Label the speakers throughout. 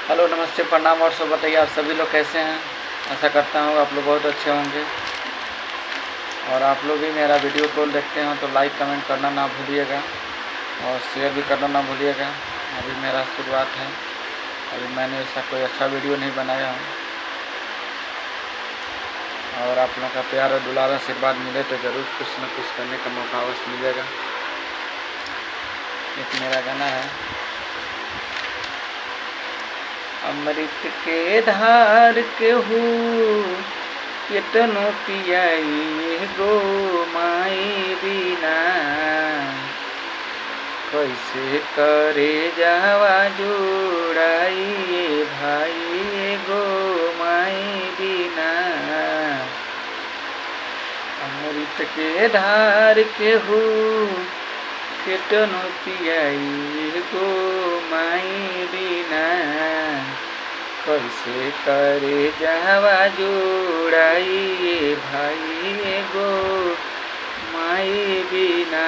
Speaker 1: Hello, नमस्ते, प्रणाम। और सब बताइए, आप सभी लोग कैसे हैं। आशा करता हूँ आप लोग बहुत अच्छे होंगे। और आप लोग भी मेरा वीडियो कॉल देखते हो तो लाइक कमेंट करना ना भूलिएगा और शेयर भी करना ना भूलिएगा। अभी मेरा शुरुआत है, अभी मैंने ऐसा कोई अच्छा वीडियो नहीं बनाया हूँ। और आप लोगों का प्यार और दुलार आशीर्वाद मिले तो ज़रूर कुछ न कुछ करने का मौका अवश्य मिलेगा। एक मेरा गाना है, अमृत के धार केहू केतनो पियाई गो माई बिना, कैसे करे जावा जोड़ाई भाई गो माई बिना। अमृत के धार केहू केतनो पियाई गो माई बिना, कैसे करे जावा जोड़ाई भाई गो माई बिना,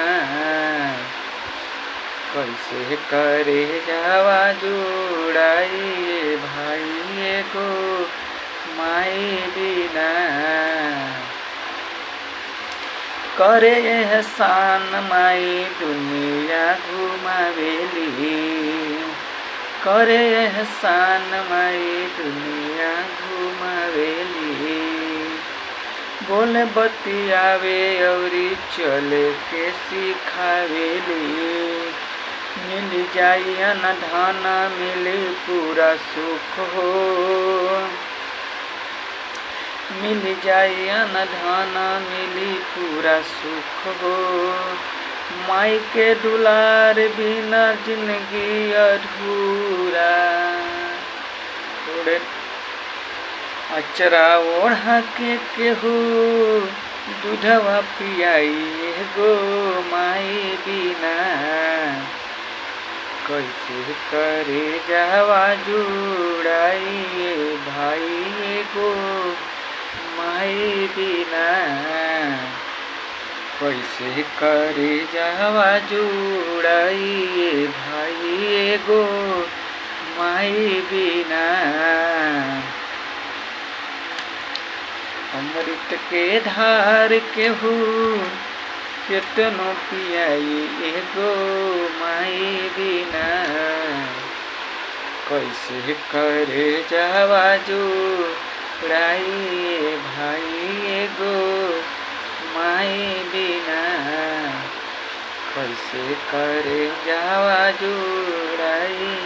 Speaker 1: कैसे करे जावा जोड़ाई भाई गो माई बिना। करे एहसान माई दुनिया घुमावेली, करे एहसान माई दुनिया घुमावेली। बोले बतियावे औरी चले के सिखावेली, मिल जाई न धन मिली पूरा सुख हो, मिल जाई न धन मिली पूरा सुख हो। माई के दुलार बिना जिंदगी अधूरा, अचरा ओढ़ा के केहू दूधवा पियाई गो माई बिना, कैसे करे जावा जुड़ाई भाई गो माई बिना, कैसे करे जावा जुड़ाई भाई गो माई बिना। अमृत के धार केहू केतनो पियाई गो माई बिना, कैसे करे जावा जोड़ाई भाई गो माई बिना, कैसे करे जावा जोड़ाई